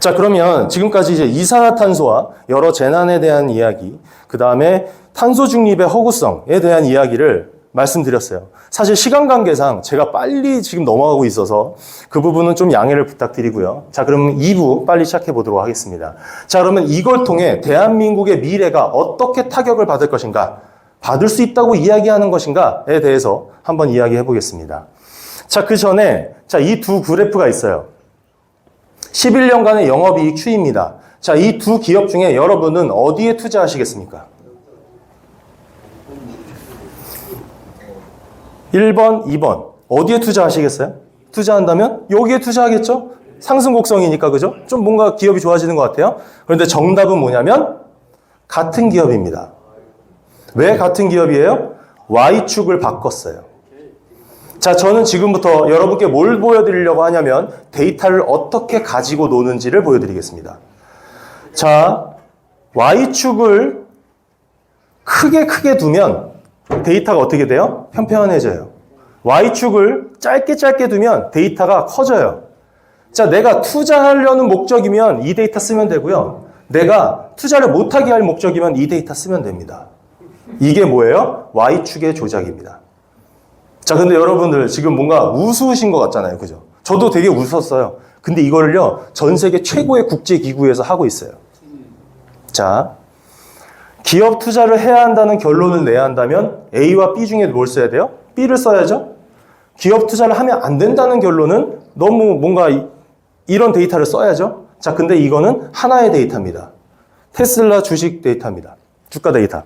자, 그러면 지금까지 이제 이산화탄소와 여러 재난에 대한 이야기, 그 다음에 탄소 중립의 허구성에 대한 이야기를 말씀드렸어요. 사실 시간 관계상 제가 빨리 지금 넘어가고 있어서 그 부분은 좀 양해를 부탁드리고요. 자, 그럼 2부 빨리 시작해 보도록 하겠습니다. 자, 그러면 이걸 통해 대한민국의 미래가 어떻게 타격을 받을 것인가, 받을 수 있다고 이야기하는 것인가에 대해서 한번 이야기해 보겠습니다. 자, 그 전에 이 두 그래프가 있어요. 11년간의 영업이익 추이입니다. 자, 이 두 기업 중에 여러분은 어디에 투자하시겠습니까? 1번, 2번. 어디에 투자하시겠어요? 투자한다면 여기에 투자하겠죠? 상승 곡성이니까, 그죠? 좀 뭔가 기업이 좋아지는 것 같아요. 그런데 정답은 뭐냐면 같은 기업입니다. 왜 같은 기업이에요? Y축을 바꿨어요. 자, 저는 지금부터 여러분께 뭘 보여드리려고 하냐면 데이터를 어떻게 가지고 노는지를 보여드리겠습니다. 자, Y축을 크게 두면 데이터가 어떻게 돼요? 편편해져요. Y축을 짧게 두면 데이터가 커져요. 자, 내가 투자하려는 목적이면 이 데이터 쓰면 되고요. 내가 투자를 못하게 할 목적이면 이 데이터 쓰면 됩니다. 이게 뭐예요? Y축의 조작입니다. 자, 근데 여러분들 지금 뭔가 우스우신 것 같잖아요. 그죠? 저도 되게 웃었어요. 근데 이거를요, 전 세계 최고의 국제기구에서 하고 있어요. 자, 기업 투자를 해야 한다는 결론을 내야 한다면 A와 B 중에 뭘 써야 돼요? B를 써야죠. 기업 투자를 하면 안 된다는 결론은 너무 뭔가 이런 데이터를 써야죠. 자, 근데 이거는 하나의 데이터입니다. 테슬라 주식 데이터입니다. 주가 데이터.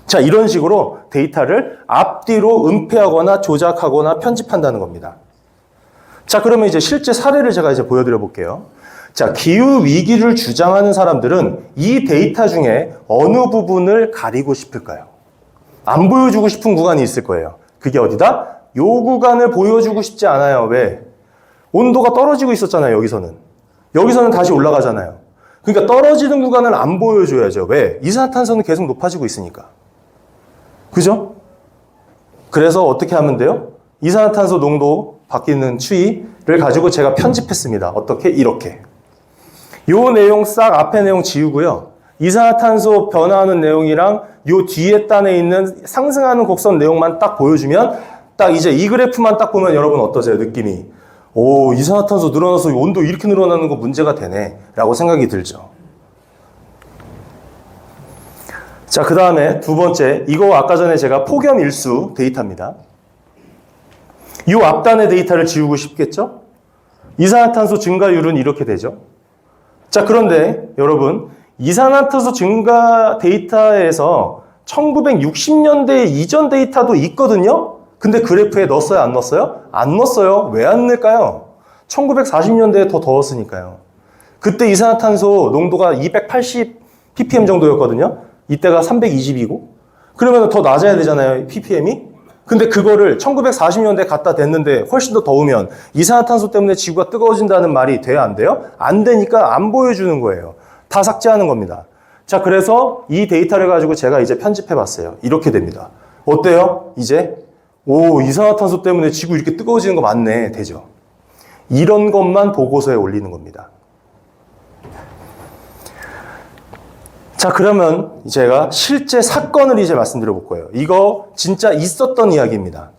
자, 이런 식으로 데이터를 앞뒤로 은폐하거나 조작하거나 편집한다는 겁니다. 자, 그러면 이제 실제 사례를 제가 이제 보여드려 볼게요. 자, 기후위기를 주장하는 사람들은 이 데이터 중에 어느 부분을 가리고 싶을까요? 안 보여주고 싶은 구간이 있을 거예요. 그게 어디다? 요 구간을 보여주고 싶지 않아요. 왜? 온도가 떨어지고 있었잖아요, 여기서는. 여기서는 다시 올라가잖아요. 그러니까 떨어지는 구간을 안 보여줘야죠. 왜? 이산화탄소는 계속 높아지고 있으니까. 그죠? 그래서 어떻게 하면 돼요? 이산화탄소 농도 바뀌는 추이를 가지고 제가 편집했습니다. 어떻게? 이렇게. 요 내용 싹 앞에 내용 지우고요. 이산화탄소 변화하는 내용이랑 요 뒤에 단에 있는 상승하는 곡선 내용만 딱 보여주면 딱 이제 이 그래프만 딱 보면 여러분 어떠세요? 느낌이. 오, 이산화탄소 늘어나서 온도 이렇게 늘어나는 거 문제가 되네 라고 생각이 들죠. 자, 그 다음에 두 번째, 이거 아까 전에 제가 폭염일수 데이터입니다. 이 앞단의 데이터를 지우고 싶겠죠? 이산화탄소 증가율은 이렇게 되죠. 자, 그런데 여러분, 이산화탄소 증가 데이터에서 1960년대 이전 데이터도 있거든요? 근데 그래프에 넣었어요? 안 넣었어요? 안 넣었어요. 왜 안 넣을까요? 1940년대에 더 더웠으니까요. 그때 이산화탄소 농도가 280 ppm 정도였거든요. 이때가 320이고 그러면 더 낮아야 되잖아요, ppm이. 근데 그거를 1940년대에 갖다 댔는데 훨씬 더 더우면 이산화탄소 때문에 지구가 뜨거워진다는 말이 돼야 안 돼요? 안 되니까 안 보여주는 거예요. 다 삭제하는 겁니다. 자, 그래서 이 데이터를 가지고 제가 이제 편집해 봤어요. 이렇게 됩니다. 어때요? 이제 오, 이산화탄소 때문에 지구 이렇게 뜨거워지는 거 맞네, 되죠. 이런 것만 보고서에 올리는 겁니다. 자, 그러면 제가 실제 사건을 이제 말씀드려 볼 거예요. 이거 진짜 있었던 이야기입니다.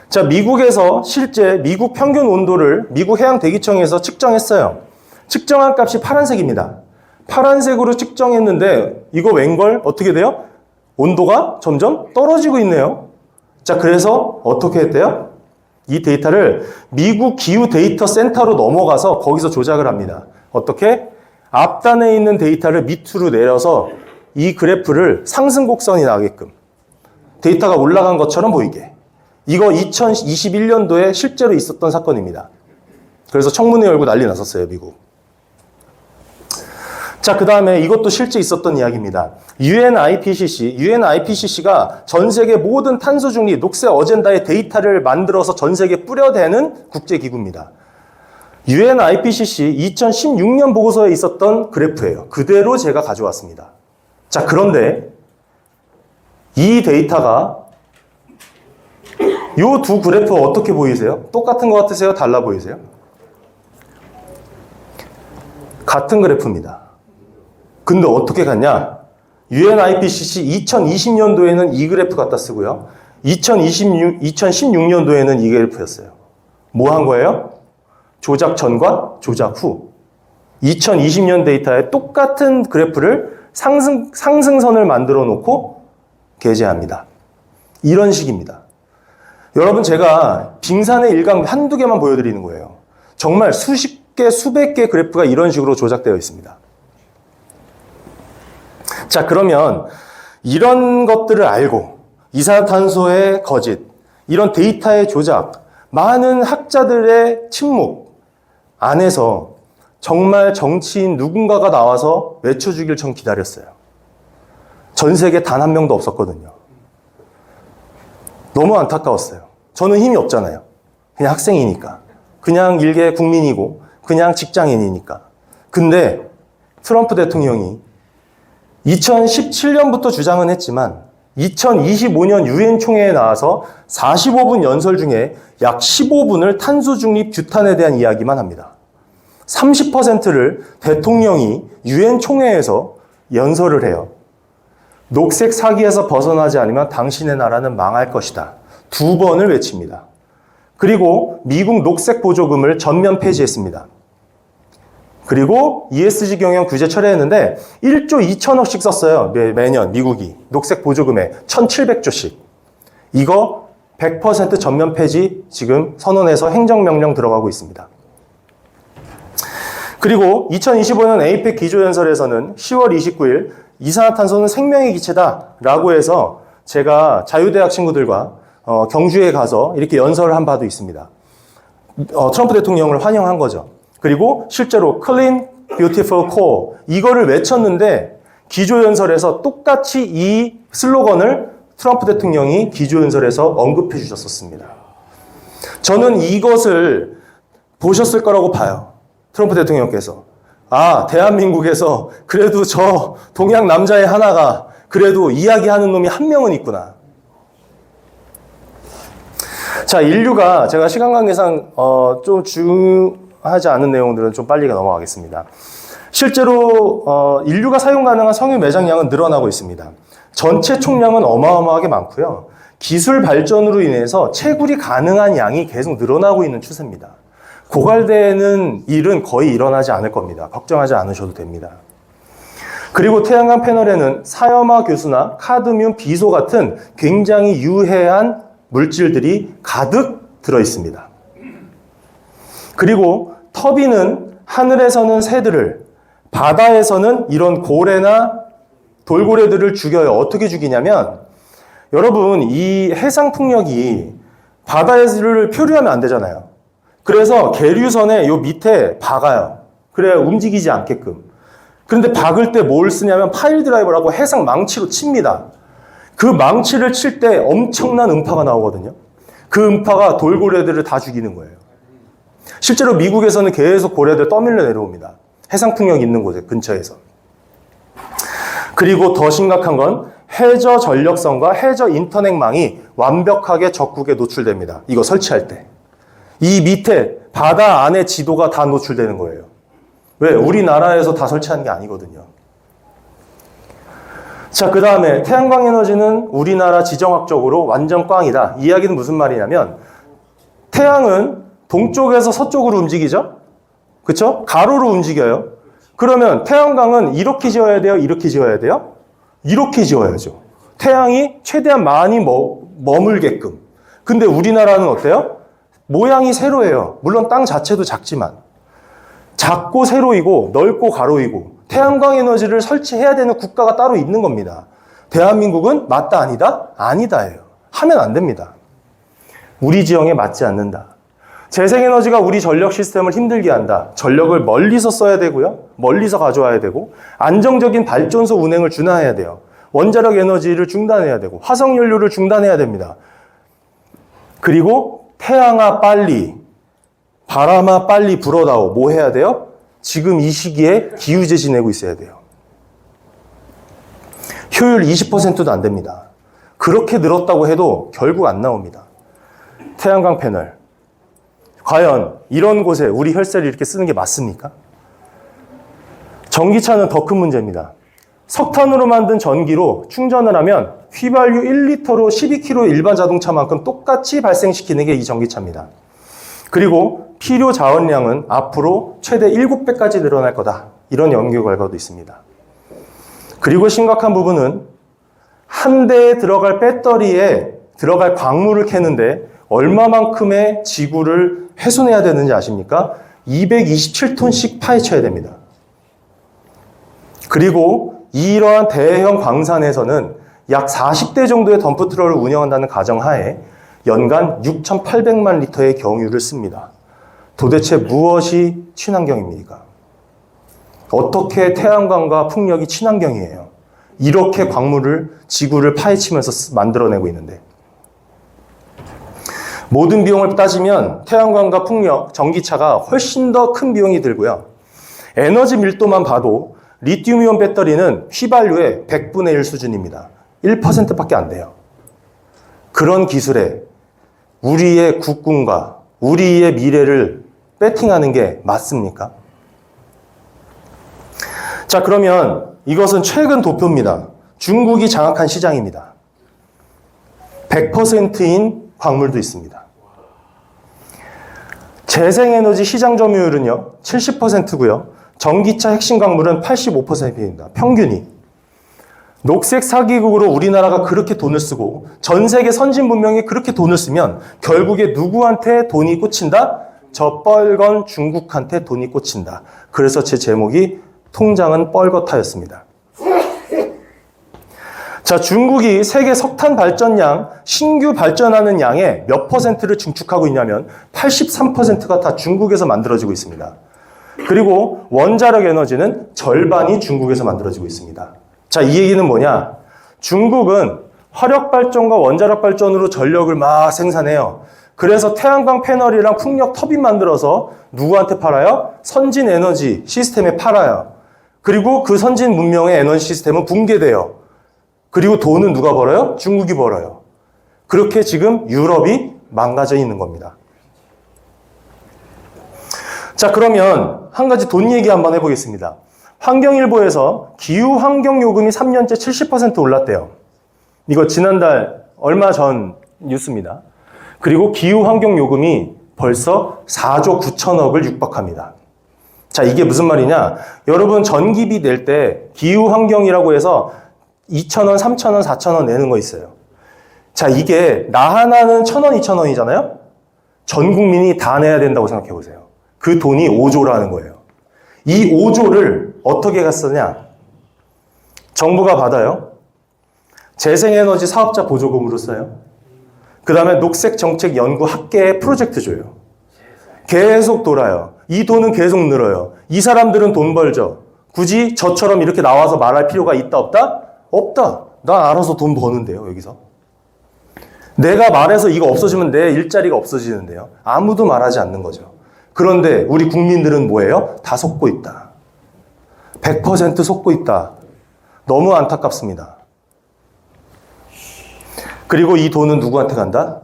자, 미국에서 실제 미국 평균 온도를 미국 해양대기청에서 측정했어요. 측정한 값이 파란색입니다. 파란색으로 측정했는데 이거 웬걸? 어떻게 돼요? 온도가 점점 떨어지고 있네요. 자, 그래서 어떻게 했대요? 이 데이터를 미국 기후 데이터 센터로 넘어가서 거기서 조작을 합니다. 어떻게? 앞단에 있는 데이터를 밑으로 내려서 이 그래프를 상승 곡선이 나게끔 데이터가 올라간 것처럼 보이게. 이거 2021년도에 실제로 있었던 사건입니다. 그래서 청문회 열고 난리 났었어요, 미국. 자, 그 다음에 이것도 실제 있었던 이야기입니다. UNIPCC가 전 세계 모든 탄소 중립, 녹색 어젠다의 데이터를 만들어서 전 세계에 뿌려대는 국제기구입니다. UNIPCC 2016년 보고서에 있었던 그래프예요. 그대로 제가 가져왔습니다. 자, 그런데 이 데이터가 이 두 그래프 어떻게 보이세요? 똑같은 것 같으세요? 달라 보이세요? 같은 그래프입니다. 근데 어떻게 갔냐? UNIPCC 2020년도에는 이 그래프 갖다 쓰고요. 2016년도에는 이 그래프였어요. 뭐 한 거예요? 조작 전과 조작 후. 2020년 데이터에 똑같은 그래프를 상승선을 만들어 놓고 게재합니다. 이런 식입니다. 여러분, 제가 빙산의 일강 한두 개만 보여드리는 거예요. 정말 수십 개, 수백 개 그래프가 이런 식으로 조작되어 있습니다. 자, 그러면 이런 것들을 알고 이산화탄소의 거짓, 이런 데이터의 조작, 많은 학자들의 침묵 안에서 정말 정치인 누군가가 나와서 외쳐주길 전 기다렸어요. 전 세계 단 한 명도 없었거든요. 너무 안타까웠어요. 저는 힘이 없잖아요. 그냥 학생이니까. 그냥 일개 국민이고 그냥 직장인이니까. 근데 트럼프 대통령이 2017년부터 주장은 했지만 2025년 유엔 총회에 나와서 45분 연설 중에 약 15분을 탄소 중립 규탄에 대한 이야기만 합니다. 30%를 대통령이 유엔 총회에서 연설을 해요. 녹색 사기에서 벗어나지 않으면 당신의 나라는 망할 것이다. 2번을 외칩니다. 그리고 미국 녹색 보조금을 전면 폐지했습니다. 그리고 ESG 경영 규제 철회했는데 1조 2천억씩 썼어요. 매년 미국이 녹색 보조금에 1,700조씩. 이거 100% 전면 폐지 지금 선언해서 행정명령 들어가고 있습니다. 그리고 2025년 에이펙 기조연설에서는 10월 29일 이산화탄소는 생명의 기체다 라고 해서 제가 자유대학 친구들과 경주에 가서 이렇게 연설을 한 바도 있습니다. 트럼프 대통령을 환영한 거죠. 그리고 실제로 Clean, Beautiful Coal 이거를 외쳤는데 기조연설에서 똑같이 이 슬로건을 트럼프 대통령이 기조연설에서 언급해 주셨었습니다. 저는 이것을 보셨을 거라고 봐요. 트럼프 대통령께서. 아, 대한민국에서 그래도 저 동양 남자의 하나가 그래도 이야기하는 놈이 한 명은 있구나. 자, 인류가 제가 시간 관계상 좀 중요하지 않은 내용들은 좀 빨리 넘어가겠습니다. 실제로 인류가 사용 가능한 석유 매장량은 늘어나고 있습니다. 전체 총량은 어마어마하게 많고요. 기술 발전으로 인해서 채굴이 가능한 양이 계속 늘어나고 있는 추세입니다. 고갈되는 일은 거의 일어나지 않을 겁니다. 걱정하지 않으셔도 됩니다. 그리고 태양광 패널에는 사염화 교수나 카드뮴, 비소 같은 굉장히 유해한 물질들이 가득 들어 있습니다. 그리고 터빈은 하늘에서는 새들을, 바다에서는 이런 고래나 돌고래들을 죽여요. 어떻게 죽이냐면, 여러분, 이 해상 풍력이 바다를 표류하면 안 되잖아요. 그래서 계류선에 요 밑에 박아요. 그래야 움직이지 않게끔. 그런데 박을 때 뭘 쓰냐면 파일 드라이버라고 해상 망치로 칩니다. 그 망치를 칠 때 엄청난 음파가 나오거든요. 그 음파가 돌고래들을 다 죽이는 거예요. 실제로 미국에서는 계속 고래들 떠밀려 내려옵니다. 해상 풍력 있는 곳에 근처에서. 그리고 더 심각한 건 해저 전력선과 해저 인터넷망이 완벽하게 적국에 노출됩니다. 이거 설치할 때. 이 밑에 바다 안에 지도가 다 노출되는 거예요. 왜? 우리나라에서 다 설치한 게 아니거든요. 자, 그 다음에 태양광 에너지는 우리나라 지정학적으로 완전 꽝이다. 이 이야기는 무슨 말이냐면 태양은 동쪽에서 서쪽으로 움직이죠? 그쵸? 가로로 움직여요. 그러면 태양광은 이렇게 지어야 돼요? 이렇게 지어야 돼요? 이렇게 지어야죠. 태양이 최대한 많이 머물게끔. 근데 우리나라는 어때요? 모양이 세로예요. 물론 땅 자체도 작지만. 작고 세로이고 넓고 가로이고 태양광 에너지를 설치해야 되는 국가가 따로 있는 겁니다. 대한민국은 맞다 아니다? 아니다예요. 하면 안 됩니다. 우리 지형에 맞지 않는다. 재생에너지가 우리 전력 시스템을 힘들게 한다. 전력을 멀리서 써야 되고요. 멀리서 가져와야 되고 안정적인 발전소 운행을 준화해야 돼요. 원자력 에너지를 중단해야 되고 화석연료를 중단해야 됩니다. 그리고 태양아 빨리, 바람아 빨리 불어다오. 뭐 해야 돼요? 지금 이 시기에 기후제 지내고 있어야 돼요. 효율 20%도 안 됩니다. 그렇게 늘었다고 해도 결국 안 나옵니다. 태양광 패널. 과연 이런 곳에 우리 혈세를 이렇게 쓰는 게 맞습니까? 전기차는 더 큰 문제입니다. 석탄으로 만든 전기로 충전을 하면 휘발유 1리터로 12km 일반 자동차만큼 똑같이 발생시키는 게 이 전기차입니다. 그리고 필요 자원량은 앞으로 최대 7배까지 늘어날 거다. 이런 연구 결과도 있습니다. 그리고 심각한 부분은 한 대에 들어갈 배터리에 들어갈 광물을 캐는데 얼마만큼의 지구를 훼손해야 되는지 아십니까? 227톤씩 파헤쳐야 됩니다. 그리고 이러한 대형 광산에서는 약 40대 정도의 덤프트럭을 운영한다는 가정하에 연간 6,800만 리터의 경유를 씁니다. 도대체 무엇이 친환경입니까? 어떻게 태양광과 풍력이 친환경이에요? 이렇게 광물을 지구를 파헤치면서 만들어내고 있는데 모든 비용을 따지면 태양광과 풍력, 전기차가 훨씬 더 큰 비용이 들고요. 에너지 밀도만 봐도 리튬이온 배터리는 휘발유의 100분의 1 수준입니다. 1%밖에 안 돼요. 그런 기술에 우리의 국군과 우리의 미래를 배팅하는 게 맞습니까? 자, 그러면 이것은 최근 도표입니다. 중국이 장악한 시장입니다. 100%인 광물도 있습니다. 재생에너지 시장 점유율은요, 70%고요. 전기차 핵심 광물은 85%입니다. 평균이. 녹색 사기국으로 우리나라가 그렇게 돈을 쓰고 전 세계 선진 문명이 그렇게 돈을 쓰면 결국에 누구한테 돈이 꽂힌다? 저 뻘건 중국한테 돈이 꽂힌다. 그래서 제 제목이 통장은 뻘거타였습니다. 자, 중국이 세계 석탄 발전량, 신규 발전하는 양의 몇 퍼센트를 증축하고 있냐면 83%가 다 중국에서 만들어지고 있습니다. 그리고 원자력 에너지는 절반이 중국에서 만들어지고 있습니다. 자, 이 얘기는 뭐냐? 중국은 화력 발전과 원자력 발전으로 전력을 막 생산해요. 그래서 태양광 패널이랑 풍력 터빈 만들어서 누구한테 팔아요? 선진 에너지 시스템에 팔아요. 그리고 그 선진 문명의 에너지 시스템은 붕괴돼요. 그리고 돈은 누가 벌어요? 중국이 벌어요. 그렇게 지금 유럽이 망가져 있는 겁니다. 자, 그러면 한 가지 돈 얘기 한번 해보겠습니다. 환경일보에서 기후환경요금이 3년째 70% 올랐대요. 이거 지난달 얼마 전 뉴스입니다. 그리고 기후환경요금이 벌써 4조 9천억을 육박합니다. 자, 이게 무슨 말이냐? 여러분 전기비 낼 때 기후환경이라고 해서 2,000원, 3,000원, 4,000원 내는 거 있어요. 자, 이게 나 하나는 1,000원, 2,000원이잖아요? 전 국민이 다 내야 된다고 생각해 보세요. 그 돈이 5조라는 거예요. 이 5조를 어떻게 갔었냐? 정부가 받아요. 재생에너지 사업자 보조금으로 써요. 그 다음에 녹색정책 연구 학계 프로젝트 줘요. 계속 돌아요. 이 돈은 계속 늘어요. 이 사람들은 돈 벌죠. 굳이 저처럼 이렇게 나와서 말할 필요가 있다 없다? 없다. 난 알아서 돈 버는데요, 여기서. 내가 말해서 이거 없어지면 내 일자리가 없어지는데요. 아무도 말하지 않는 거죠. 그런데 우리 국민들은 뭐예요? 다 속고 있다. 100% 속고 있다. 너무 안타깝습니다. 그리고 이 돈은 누구한테 간다?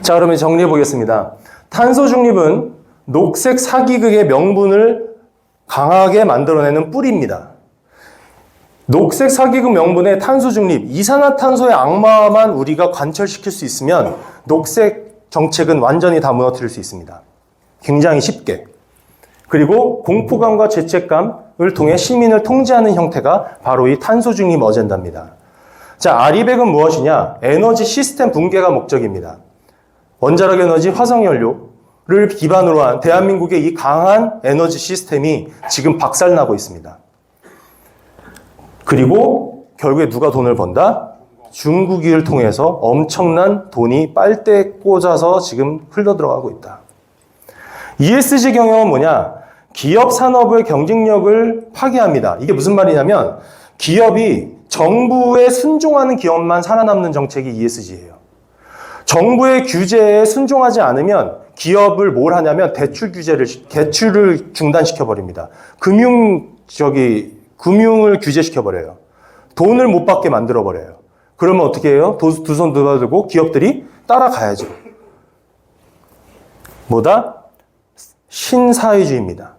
자, 그러면 정리해 보겠습니다. 탄소 중립은 녹색 사기극의 명분을 강하게 만들어내는 뿌리입니다. 녹색 사기극 명분의 탄소 중립, 이산화탄소의 악마만 우리가 관철시킬 수 있으면 녹색 정책은 완전히 다 무너뜨릴 수 있습니다. 굉장히 쉽게. 그리고 공포감과 죄책감을 통해 시민을 통제하는 형태가 바로 이 탄소 중립 어젠다입니다. 자, 아리백은 무엇이냐? 에너지 시스템 붕괴가 목적입니다. 원자력 에너지, 화석연료를 기반으로 한 대한민국의 이 강한 에너지 시스템이 지금 박살나고 있습니다. 그리고 결국에 누가 돈을 번다? 중국을 통해서 엄청난 돈이 빨대에 꽂아서 지금 흘러들어가고 있다. ESG 경영은 뭐냐? 기업 산업의 경쟁력을 파괴합니다. 이게 무슨 말이냐면 기업이 정부에 순종하는 기업만 살아남는 정책이 ESG예요. 정부의 규제에 순종하지 않으면 기업을 뭘 하냐면 대출을 중단시켜 버립니다. 금융을 규제시켜 버려요. 돈을 못 받게 만들어 버려요. 그러면 어떻게 해요? 두 손 들고 기업들이 따라가야죠. 뭐다? 신사회주의입니다.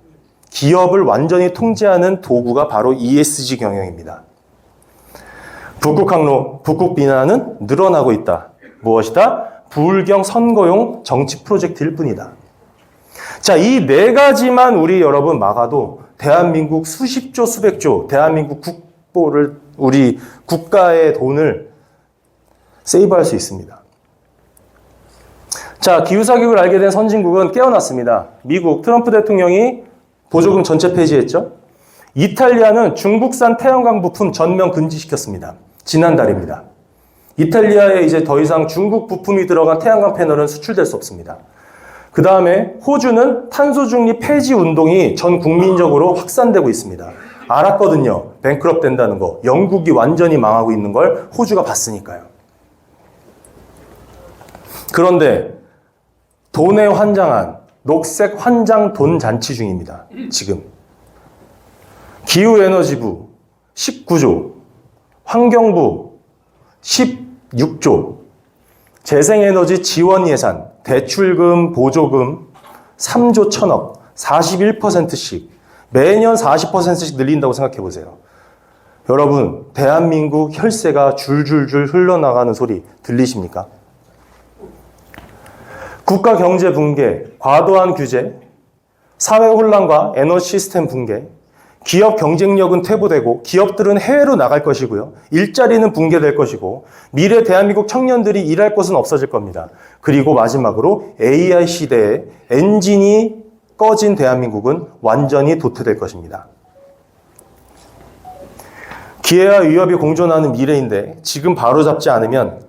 기업을 완전히 통제하는 도구가 바로 ESG 경영입니다. 북극 항로, 북극 비난은 늘어나고 있다. 무엇이다? 부울경 선거용 정치 프로젝트일 뿐이다. 자, 이 네 가지만 우리 여러분 막아도 대한민국 수십조, 수백조, 대한민국 국보를, 우리 국가의 돈을 세이브할 수 있습니다. 자, 기후사격을 알게 된 선진국은 깨어났습니다. 미국, 트럼프 대통령이 보조금 전체 폐지했죠. 이탈리아는 중국산 태양광 부품 전면 금지시켰습니다. 지난달입니다. 이탈리아에 이제 더 이상 중국 부품이 들어간 태양광 패널은 수출될 수 없습니다. 그 다음에 호주는 탄소 중립 폐지 운동이 전 국민적으로 확산되고 있습니다. 알았거든요. 뱅크럽 된다는 거. 영국이 완전히 망하고 있는 걸 호주가 봤으니까요. 그런데 돈에 환장한 녹색 환장 돈 잔치 중입니다. 지금. 기후에너지부 19조, 환경부 16조, 재생에너지 지원 예산, 대출금, 보조금 3조 1천억, 41%씩 매년 40%씩 늘린다고 생각해 보세요. 여러분, 대한민국 혈세가 줄줄줄 흘러나가는 소리 들리십니까? 국가 경제 붕괴, 과도한 규제, 사회 혼란과 에너지 시스템 붕괴, 기업 경쟁력은 퇴보되고 기업들은 해외로 나갈 것이고요. 일자리는 붕괴될 것이고 미래 대한민국 청년들이 일할 곳은 없어질 겁니다. 그리고 마지막으로 AI 시대에 엔진이 꺼진 대한민국은 완전히 도태될 것입니다. 기회와 위협이 공존하는 미래인데 지금 바로잡지 않으면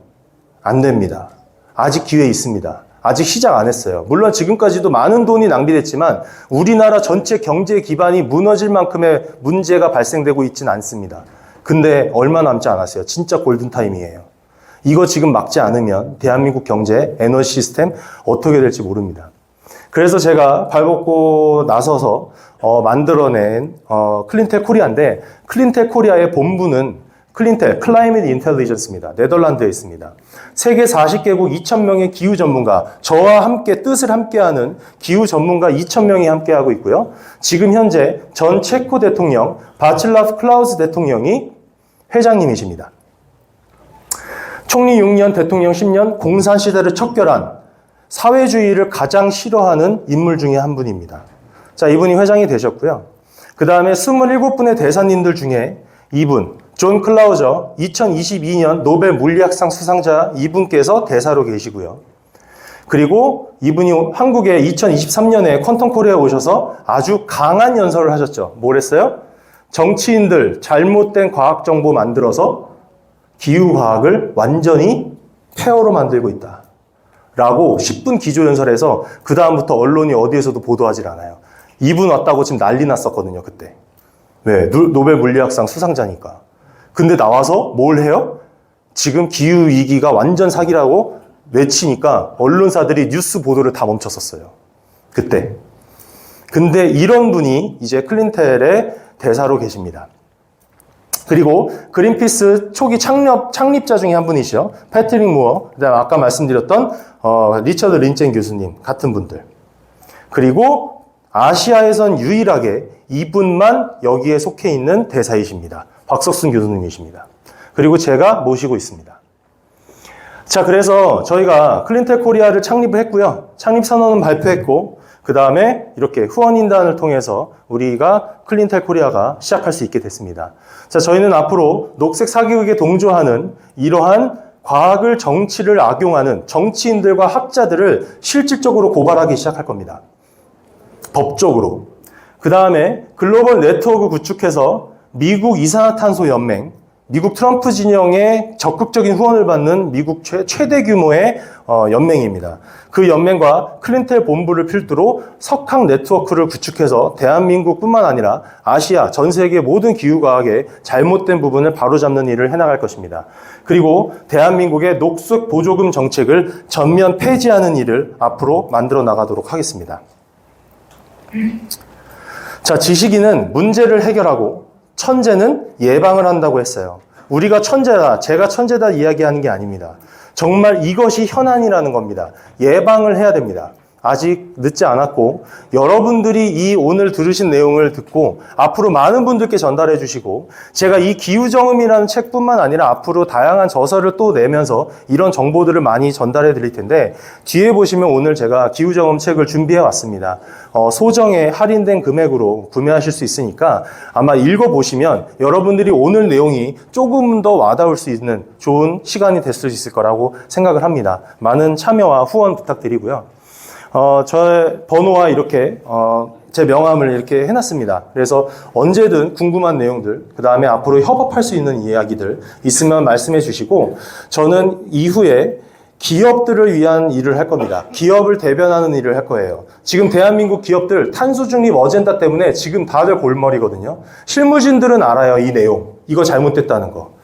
안 됩니다. 아직 기회 있습니다. 아직 시작 안 했어요. 물론 지금까지도 많은 돈이 낭비됐지만 우리나라 전체 경제 기반이 무너질 만큼의 문제가 발생되고 있지는 않습니다. 근데 얼마 남지 않았어요. 진짜 골든타임이에요. 이거 지금 막지 않으면 대한민국 경제, 에너지 시스템 어떻게 될지 모릅니다. 그래서 제가 발벗고 나서서 만들어낸 클린텍 코리아인데 클린텍 코리아의 본부는 클린텍, 클라이밋 인텔리전스입니다. 네덜란드에 있습니다. 세계 40개국 2,000명의 기후 전문가, 저와 함께 뜻을 함께하는 기후 전문가 2,000명이 함께하고 있고요. 지금 현재 전 체코 대통령 바칠라프 클라우스 대통령이 회장님이십니다. 총리 6년, 대통령 10년, 공산 시대를 척결한 사회주의를 가장 싫어하는 인물 중에 한 분입니다. 자, 이분이 회장이 되셨고요. 그 다음에 27분의 대사님들 중에 이분, 존 클라우저 2022년 노벨 물리학상 수상자 이분께서 대사로 계시고요. 그리고 이분이 한국에 2023년에 퀀텀 코리아에 오셔서 아주 강한 연설을 하셨죠. 뭘 했어요? 정치인들 잘못된 과학 정보 만들어서 기후과학을 완전히 폐허로 만들고 있다. 라고 10분 기조연설에서 그 다음부터 언론이 어디에서도 보도하질 않아요. 이분 왔다고 지금 난리 났었거든요, 그때. 왜? 노벨 물리학상 수상자니까. 근데 나와서 뭘 해요? 지금 기후위기가 완전 사기라고 외치니까 언론사들이 뉴스 보도를 다 멈췄었어요. 그때. 근데 이런 분이 이제 클린텔의 대사로 계십니다. 그리고 그린피스 초기 창립자 중에 한 분이시죠. 패트릭 무어, 그다음에 아까 말씀드렸던 리처드 린첸 교수님 같은 분들. 그리고 아시아에선 유일하게 이분만 여기에 속해 있는 대사이십니다. 박석순 교수님이십니다. 그리고 제가 모시고 있습니다. 자, 그래서 저희가 클린텍 코리아를 창립을 했고요. 창립 선언은 발표했고, 그 다음에 이렇게 후원인단을 통해서 우리가 클린텍 코리아가 시작할 수 있게 됐습니다. 자, 저희는 앞으로 녹색 사기극에 동조하는 이러한 과학을 정치를 악용하는 정치인들과 학자들을 실질적으로 고발하기 시작할 겁니다. 법적으로. 그 다음에 글로벌 네트워크 구축해서 미국 이산화탄소 연맹, 미국 트럼프 진영의 적극적인 후원을 받는 미국 최대 규모의 연맹입니다. 그 연맹과 클린텔 본부를 필두로 석학 네트워크를 구축해서 대한민국뿐만 아니라 아시아, 전 세계 모든 기후과학의 잘못된 부분을 바로잡는 일을 해나갈 것입니다. 그리고 대한민국의 녹색 보조금 정책을 전면 폐지하는 일을 앞으로 만들어 나가도록 하겠습니다. 자, 지식인은 문제를 해결하고 천재는 예방을 한다고 했어요. 우리가 천재다, 제가 천재다 이야기하는 게 아닙니다. 정말 이것이 현안이라는 겁니다. 예방을 해야 됩니다. 아직 늦지 않았고 여러분들이 이 오늘 들으신 내용을 듣고 앞으로 많은 분들께 전달해 주시고 제가 이 기후정음이라는 책뿐만 아니라 앞으로 다양한 저서를 또 내면서 이런 정보들을 많이 전달해 드릴 텐데 뒤에 보시면 오늘 제가 기후정음 책을 준비해 왔습니다. 소정의 할인된 금액으로 구매하실 수 있으니까 아마 읽어보시면 여러분들이 오늘 내용이 조금 더 와닿을 수 있는 좋은 시간이 될 수 있을 거라고 생각을 합니다. 많은 참여와 후원 부탁드리고요. 저의 번호와 이렇게 제 명함을 이렇게 해놨습니다. 그래서 언제든 궁금한 내용들, 그 다음에 앞으로 협업할 수 있는 이야기들 있으면 말씀해 주시고 저는 이후에 기업들을 위한 일을 할 겁니다. 기업을 대변하는 일을 할 거예요. 지금 대한민국 기업들 탄소 중립 어젠다 때문에 지금 다들 골머리거든요. 실무진들은 알아요, 이 내용. 이거 잘못됐다는 거.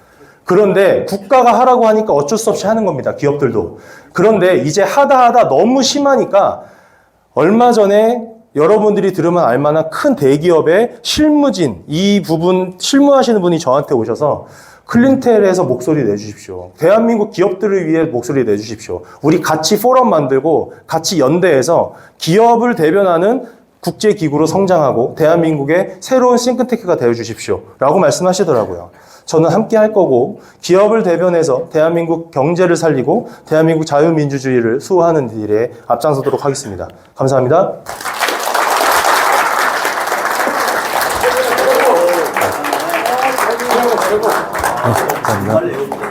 그런데 국가가 하라고 하니까 어쩔 수 없이 하는 겁니다. 기업들도. 그런데 이제 하다 너무 심하니까 얼마 전에 여러분들이 들으면 알만한 큰 대기업의 실무진, 이 부분 실무하시는 분이 저한테 오셔서 클린텔에서 목소리 내주십시오. 대한민국 기업들을 위해 목소리 내주십시오. 우리 같이 포럼 만들고 같이 연대해서 기업을 대변하는 국제기구로 성장하고 대한민국의 새로운 싱크탱크가 되어주십시오. 라고 말씀하시더라고요. 저는 함께 할 거고 기업을 대변해서 대한민국 경제를 살리고 대한민국 자유민주주의를 수호하는 일에 앞장서도록 하겠습니다. 감사합니다. 감사합니다.